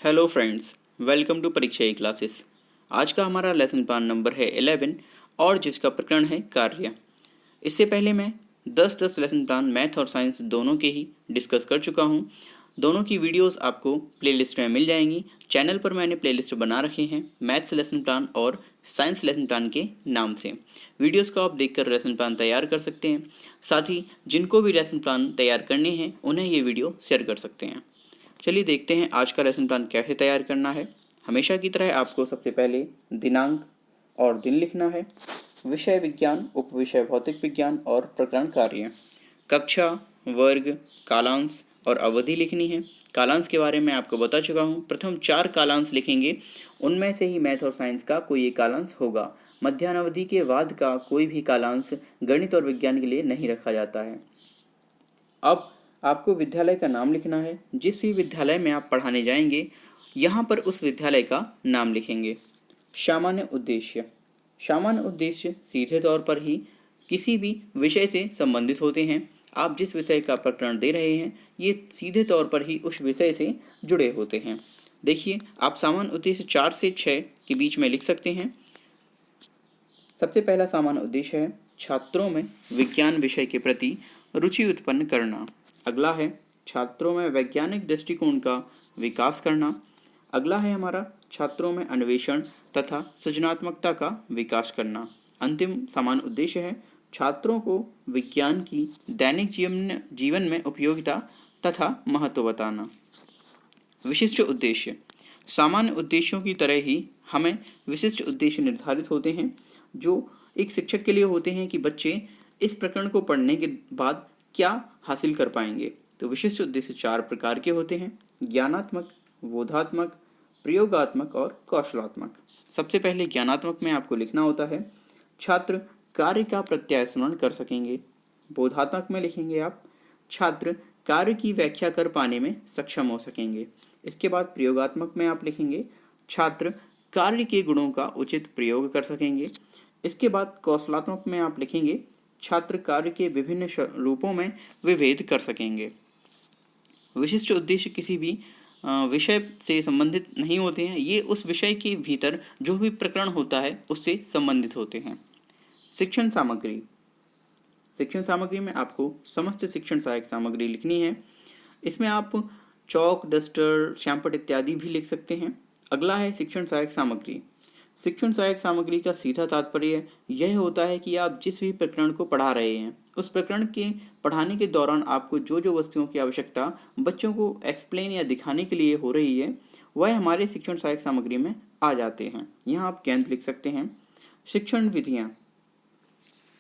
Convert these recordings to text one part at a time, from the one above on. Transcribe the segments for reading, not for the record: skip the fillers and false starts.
Hello friends, welcome to परीक्षा ई classes. आज का हमारा लेसन प्लान नंबर है 11 और जिसका प्रकरण है कार्य। इससे पहले मैं 10 लेसन प्लान मैथ और साइंस दोनों के ही डिस्कस कर चुका हूँ। दोनों की वीडियोस आपको प्लेलिस्ट में मिल जाएंगी। चैनल पर मैंने प्लेलिस्ट बना रखे हैं मैथ्स लेसन प्लान और साइंस लेसन प्लान के नाम से। वीडियोस को आप देखकर लेसन प्लान तैयार कर सकते हैं। साथ ही जिनको भी लेसन प्लान तैयार करने हैं उन्हें ये वीडियो शेयर कर सकते हैं। चलिए देखते हैं आज का लेसन प्लान कैसे तैयार करना है। हमेशा की तरह आपको सबसे पहले दिनांक और दिन लिखना है। विषय विज्ञान, उपविषय भौतिक विज्ञान और प्रकरण कार्य, कक्षा, वर्ग, कालांश और अवधि लिखनी है। कालांश के बारे में आपको बता चुका हूँ। प्रथम 4 कालांश लिखेंगे, उनमें से ही मैथ और साइंस का कोई एक कालांश होगा। मध्याह्न अवधि के बाद का कोई भी कालांश गणित और विज्ञान के लिए नहीं रखा जाता है। अब आपको विद्यालय का नाम लिखना है। जिस भी विद्यालय में आप पढ़ाने जाएंगे यहाँ पर उस विद्यालय का नाम लिखेंगे। सामान्य उद्देश्य, सामान्य उद्देश्य सीधे तौर पर ही किसी भी विषय से संबंधित होते हैं। आप जिस विषय का प्रकरण दे रहे हैं ये सीधे तौर पर ही उस विषय से जुड़े होते हैं। देखिए, आप सामान्य उद्देश्य 4 से 6 के बीच में लिख सकते हैं। सबसे पहला सामान्य उद्देश्य है छात्रों में विज्ञान विषय के प्रति रुचि उत्पन्न करना। अगला है छात्रों में वैज्ञानिक दृष्टिकोण का विकास करना। अगला है हमारा छात्रों में अन्वेषण तथा सृजनात्मकता का विकास करना। अंतिम सामान्य उद्देश्य है छात्रों को विज्ञान की दैनिक जीवन में उपयोगिता तथा महत्व बताना। विशिष्ट उद्देश्य, सामान्य उद्देश्यों की तरह ही हमें विशिष्ट उद्देश्य निर्धारित होते हैं जो एक शिक्षक के लिए होते हैं कि बच्चे इस प्रकरण को पढ़ने के बाद क्या हासिल कर पाएंगे। तो विशिष्ट उद्देश्य 4 प्रकार के होते हैं: ज्ञानात्मक, बोधात्मक, प्रयोगात्मक और कौशलात्मक। सबसे पहले ज्ञानात्मक में आपको लिखना होता है छात्र कार्य का प्रत्यास्मरण कर सकेंगे। बोधात्मक में लिखेंगे आप छात्र कार्य की व्याख्या कर पाने में सक्षम हो सकेंगे। इसके बाद प्रयोगात्मक में आप लिखेंगे छात्र कार्य के गुणों का उचित प्रयोग कर सकेंगे। इसके बाद कौशलात्मक में आप लिखेंगे छात्र कार्य के विभिन्न रूपों में विभेद कर सकेंगे। विशिष्ट उद्देश्य किसी भी विषय से संबंधित नहीं होते हैं, ये उस विषय के भीतर जो भी प्रकरण होता है उससे संबंधित होते हैं। शिक्षण सामग्री, शिक्षण सामग्री में आपको समस्त शिक्षण सहायक सामग्री लिखनी है। इसमें आप चौक, डस्टर, श्यामपट्ट इत्यादि भी लिख सकते हैं। अगला है शिक्षण सहायक सामग्री। शिक्षण सहायक सामग्री का सीधा तात्पर्य यह होता है कि आप जिस भी प्रकरण को पढ़ा रहे हैं उस प्रकरण के पढ़ाने के दौरान आपको जो जो वस्तुओं की आवश्यकता बच्चों को एक्सप्लेन या दिखाने के लिए हो रही है वह हमारे शिक्षण सहायक सामग्री में आ जाते हैं। यहाँ आप केंद्र लिख सकते हैं। शिक्षण विधियाँ,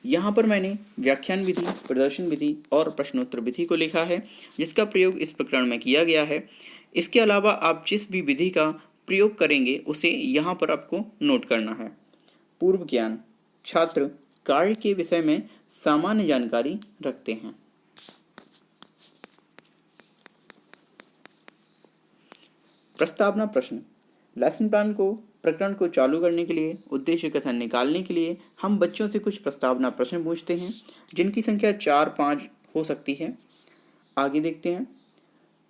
यहाँ पर मैंने व्याख्यान विधि, प्रदर्शन विधि और प्रश्नोत्तर विधि को लिखा है जिसका प्रयोग इस प्रकरण में किया गया है। इसके अलावा आप जिस भी विधि का प्रयोग करेंगे उसे यहाँ पर आपको नोट करना है। पूर्व ज्ञान, छात्र कार्य के विषय में सामान्य जानकारी रखते हैं। प्रस्तावना प्रश्न, लेसन प्लान को प्रकरण को चालू करने के लिए, उद्देश्य कथन निकालने के लिए हम बच्चों से कुछ प्रस्तावना प्रश्न पूछते हैं जिनकी संख्या 4-5 हो सकती है। आगे देखते हैं।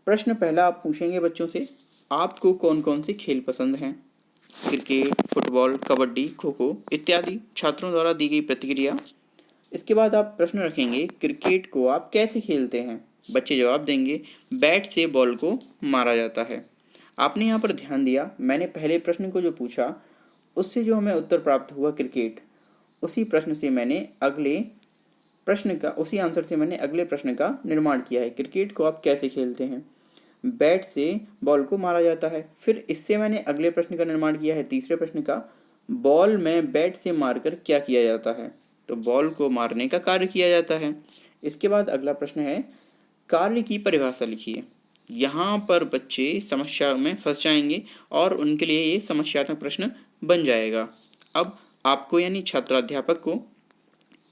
प्रश्न पहला आप पूछेंगे बच्चों से, आपको कौन कौन से खेल पसंद हैं? क्रिकेट, फुटबॉल, कबड्डी, खो खो इत्यादि छात्रों द्वारा दी गई प्रतिक्रिया। इसके बाद आप प्रश्न रखेंगे, क्रिकेट को आप कैसे खेलते हैं? बच्चे जवाब देंगे, बैट से बॉल को मारा जाता है। आपने यहाँ पर ध्यान दिया, मैंने पहले प्रश्न को जो पूछा उससे जो हमें उत्तर प्राप्त हुआ क्रिकेट, उसी प्रश्न से मैंने अगले प्रश्न का निर्माण किया है। क्रिकेट को आप कैसे खेलते हैं? बैट से बॉल को मारा जाता है। फिर इससे मैंने अगले प्रश्न का निर्माण किया है, तीसरे प्रश्न का, बॉल में बैट से मारकर क्या किया जाता है? तो बॉल को मारने का कार्य किया जाता है। इसके बाद अगला प्रश्न है, कार्य की परिभाषा लिखिए। यहाँ पर बच्चे समस्या में फंस जाएंगे और उनके लिए ये समस्यात्मक प्रश्न बन जाएगा। अब आपको यानी छात्राध्यापक को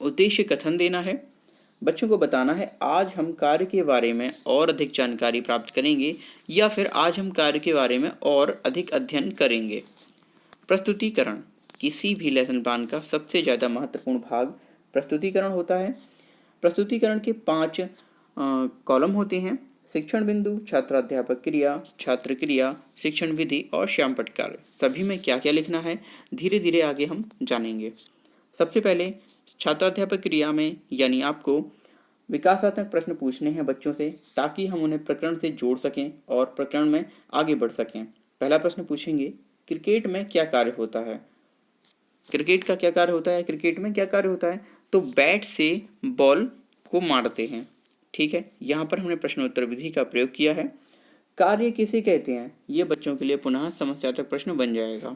उद्देश्य कथन देना है। बच्चों को बताना है आज हम कार्य के बारे में और अधिक जानकारी प्राप्त करेंगे या फिर आज हम कार्य के बारे में और अधिक अध्ययन करेंगे। प्रस्तुतिकरण, किसी भी लेसन प्लान का सबसे ज़्यादा महत्वपूर्ण भाग प्रस्तुतिकरण होता है। प्रस्तुतिकरण के 5 कॉलम होते हैं। शिक्षण बिंदु, छात्राध्यापक क्रिया, छात्र क्रिया, शिक्षण विधि और श्यामपट्ट कार्य, सभी में क्या क्या लिखना है धीरे धीरे आगे हम जानेंगे। सबसे पहले छात्राध्यापक क्रिया में यानी आपको विकासात्मक प्रश्न पूछने हैं बच्चों से, ताकि हम उन्हें प्रकरण से जोड़ सकें और प्रकरण में आगे बढ़ सकें। पहला प्रश्न पूछेंगे, क्रिकेट में क्या कार्य होता है? क्रिकेट का क्या कार्य होता है? क्रिकेट में क्या कार्य होता है? तो बैट से बॉल को मारते हैं। ठीक है, यहाँ पर हमने प्रश्नोत्तर विधि का प्रयोग किया है। कार्य किसे कहते हैं, ये बच्चों के लिए पुनः समस्यात्मक प्रश्न बन जाएगा।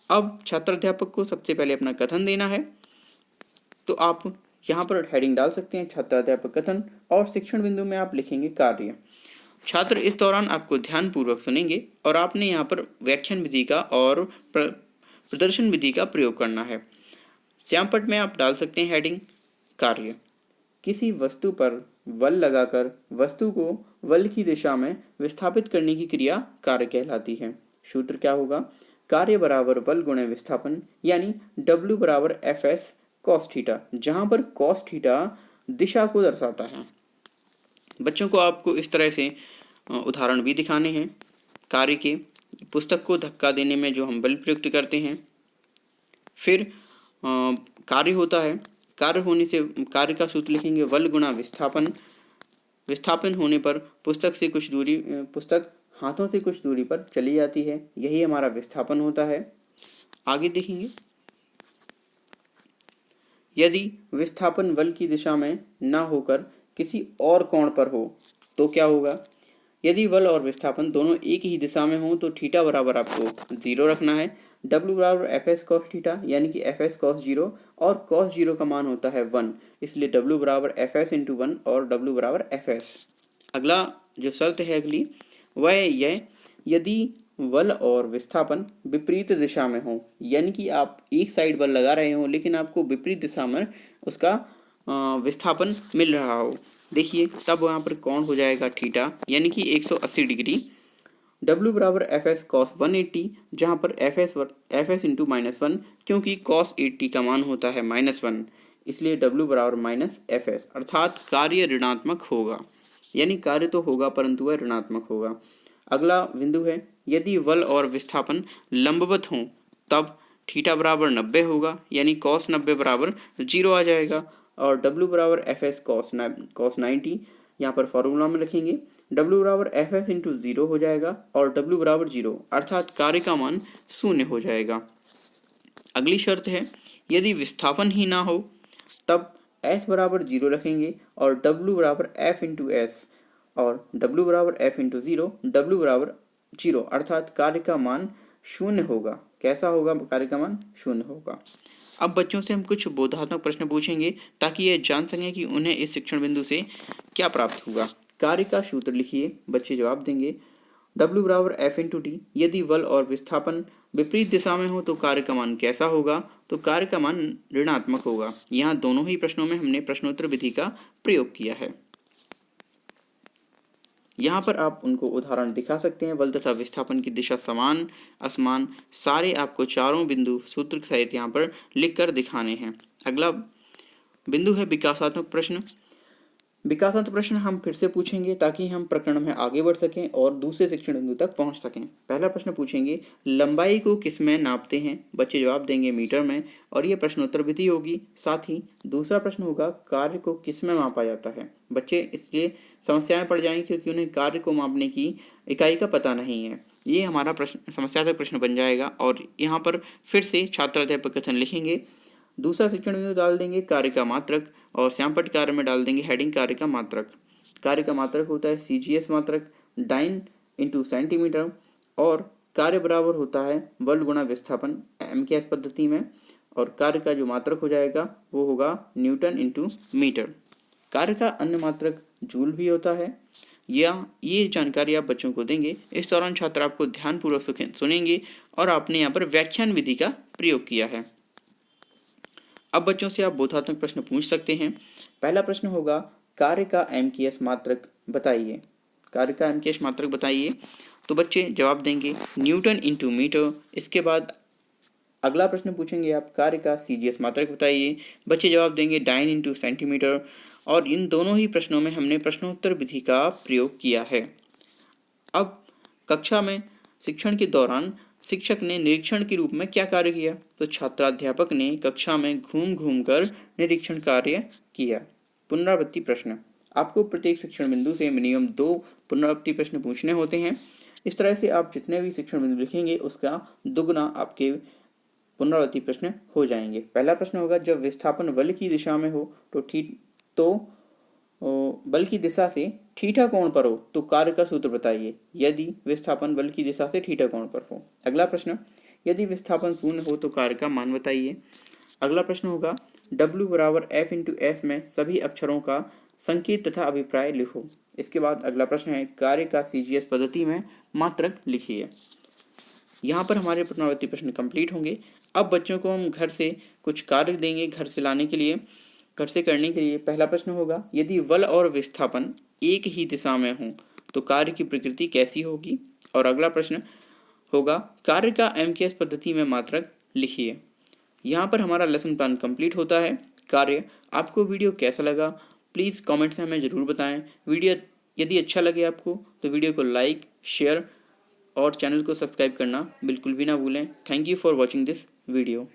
अब छात्राध्यापक को सबसे पहले अपना कथन देना है, तो आप यहाँ पर हेडिंग डाल सकते हैं छात्राध्यापक कथन, और शिक्षण बिंदु में आप लिखेंगे कार्य। छात्र इस दौरान आपको ध्यानपूर्वक सुनेंगे और आपने यहाँ पर व्याख्यान विधि का और प्रदर्शन विधि का प्रयोग करना है। श्यामपट्ट में आप डाल सकते हैं हेडिंग कार्य। किसी वस्तु पर बल लगाकर वस्तु को बल की दिशा में विस्थापित करने की क्रिया कार्य कहलाती है। सूत्र क्या होगा? कार्य बराबर बल गुणे विस्थापन, यानी W बराबर FS cos थीटा, जहां पर cos थीटा दिशा को दर्शाता है। बच्चों को आपको इस तरह से उदाहरण भी दिखाने हैं कार्य के। पुस्तक को धक्का देने में जो हम बल प्रयुक्त करते हैं, फिर कार्य होता है, कार्य होने से कार्य का सूत्र लिखेंगे बल गुणा विस्थापन। विस्थापन होने पर पुस्तक हाथों से कुछ दूरी पर चली जाती है, यही हमारा विस्थापन होता है। आगे देखेंगे, यदि विस्थापन बल की दिशा में ना होकर किसी और कोण पर हो तो क्या होगा? यदि बल और विस्थापन दोनों एक ही दिशा में हो तो थीटा बराबर आपको 0 रखना है। W बराबर FS cos थीटा, यानी कि FS cos 0, और cos 0 का मान होता है 1, इसलिए W बराबर FS इंटू 1 और W बराबर FS। अगला जो शर्त है अगली, वह यह, यदि बल और विस्थापन विपरीत दिशा में हो, यानी कि आप एक साइड बल लगा रहे हो लेकिन आपको विपरीत दिशा में उसका विस्थापन मिल रहा हो, देखिए तब वहाँ पर कौन हो जाएगा थीटा, यानी कि 180 डिग्री। W बराबर FS cos 180, जहाँ पर FS इंटू -1, क्योंकि cos 80 का मान होता है -1, इसलिए W बराबर -FS, अर्थात कार्य ऋणात्मक होगा, यानी कार्य तो होगा परंतु वह ऋणात्मक होगा। अगला बिंदु है, यदि बल और विस्थापन लंबवत हों तब थीटा बराबर 90 होगा, यानी cos 90 बराबर 0 आ जाएगा, और W बराबर FS cos 90 यहाँ पर फॉर्मूला में रखेंगे, W बराबर FS इंटू 0 हो जाएगा और W बराबर 0, अर्थात कार्य का मान 0 हो जाएगा। अगली शर्त है, यदि विस्थापन ही ना हो तब S बराबर 0 रखेंगे और W बराबर F इंटू S, और W बराबर F इंटू 0, W बराबर 0, अर्थात कार्य का मान 0 होगा। कैसा होगा? कार्य का मान 0 होगा। अब बच्चों से हम कुछ बोधात्मक प्रश्न पूछेंगे ताकि ये जान सकें कि उन्हें इस शिक्षण बिंदु से क्या प्राप्त होगा। कार्य का सूत्र लिखिए, बच्चे जवाब देंगे। W बराबर F इंटू टी, यदि बल और विस्थापन विपरीत दिशा में हो तो कार्य का मान कैसा होगा? तो कार्य का मान ऋणात्मक होगा। यहाँ दोनों ही प्रश्नों में हमने प्रश्नोत्तर विधि का प्रयोग किया है। यहाँ पर आप उनको उदाहरण दिखा सकते हैं। बल तथा विस्थापन की दिशा समान असमान सारे आपको चारों बिंदु सूत्र सहित यहाँ पर लिखकर दिखाने हैं। अगला बिंदु है विकासात्मक प्रश्न। विकासात्मक प्रश्न हम फिर से पूछेंगे ताकि हम प्रकरण में आगे बढ़ सकें और दूसरे शिक्षण बिंदु तक पहुँच सकें। पहला प्रश्न पूछेंगे, लंबाई को किस में नापते हैं? बच्चे जवाब देंगे मीटर में, और ये प्रश्नोत्तर विधि होगी। साथ ही दूसरा प्रश्न होगा, कार्य को किस में मापा जाता है? बच्चे इसलिए समस्याएं पड़ जाएंगी क्योंकि उन्हें कार्य को मापने की इकाई का पता नहीं है। ये हमारा प्रश्न समस्यात्मक प्रश्न बन जाएगा, और यहाँ पर फिर से छात्राध्यापक कथन लिखेंगे। दूसरा शिक्षण बिंदु डाल देंगे कार्य का मात्रक, और श्यामपट्ट कार्य में डाल देंगे हेडिंग कार्य का मात्रक। कार्य का मात्रक होता है CGS मात्रक, डाइन इंटू सेंटीमीटर, और कार्य बराबर होता है बल गुणा विस्थापन MKS पद्धति में, और कार्य का जो मात्रक हो जाएगा वो होगा न्यूटन इंटू मीटर। कार्य का अन्य मात्रक जूल भी होता है। ये जानकारी आप बच्चों को देंगे। इस दौरान छात्र आपको ध्यानपूर्वक सुनेंगे और आपने यहाँ पर व्याख्यान विधि का प्रयोग किया है। अब बच्चों से आप बोधात्मक प्रश्न पूछ सकते हैं। पहला प्रश्न होगा, कार्य का MKS मात्रक बताइए। कार्य का MKS मात्रक बताइए, तो बच्चे जवाब देंगे न्यूटन इंटू मीटर। इसके बाद अगला प्रश्न पूछेंगे आप, कार्य का CGS मात्रक बताइए। बच्चे जवाब देंगे डाइन इंटू सेंटीमीटर, और इन दोनों ही प्रश्नों में हमने प्रश्नोत्तर विधि का प्रयोग किया है। अब कक्षा में शिक्षण के दौरान शिक्षक ने निरीक्षण के रूप में क्या कार्य किया? तो छात्राध्यापक ने कक्षा में घूम घूम कर निरीक्षण कार्य किया। पुनरावृत्ति प्रश्न, आपको प्रत्येक शिक्षण बिंदु से मिनिमम 2 पुनरावृत्ति प्रश्न पूछने होते हैं। इस तरह से आप जितने भी शिक्षण बिंदु लिखेंगे उसका दुगना आपके पुनरावृत्ति प्रश्न हो जाएंगे। पहला प्रश्न होगा, जब विस्थापन बल की दिशा में हो तो बल की दिशा से थीटा कोण पर हो तो कार्य का सूत्र बताइए, यदि विस्थापन बल की दिशा से थीटा कोण पर हो। अगला प्रश्न, यदि विस्थापन शून्य हो तो कार्य का मान बताइए। अगला प्रश्न होगा, W बराबर F/S में सभी अक्षरों का संकेत तथा अभिप्राय लिखो। इसके बाद अगला प्रश्न है, कार्य का CGS पद्धति में मात्रक लिखिए। यहाँ पर हमारे पुनरावृत्ति प्रश्न कंप्लीट होंगे। अब बच्चों को हम घर से कुछ कार्य देंगे, घर से करने के लिए। पहला प्रश्न होगा, यदि बल और विस्थापन एक ही दिशा में हों तो कार्य की प्रकृति कैसी होगी। और अगला प्रश्न होगा, कार्य का MKS पद्धति में मात्रक लिखिए। यहाँ पर हमारा लेसन प्लान कंप्लीट होता है। कार्य, आपको वीडियो कैसा लगा प्लीज़ कमेंट्स में हमें ज़रूर बताएं। वीडियो यदि अच्छा लगे आपको तो वीडियो को लाइक, शेयर और चैनल को सब्सक्राइब करना बिल्कुल भी ना भूलें। Thank you for watching this video.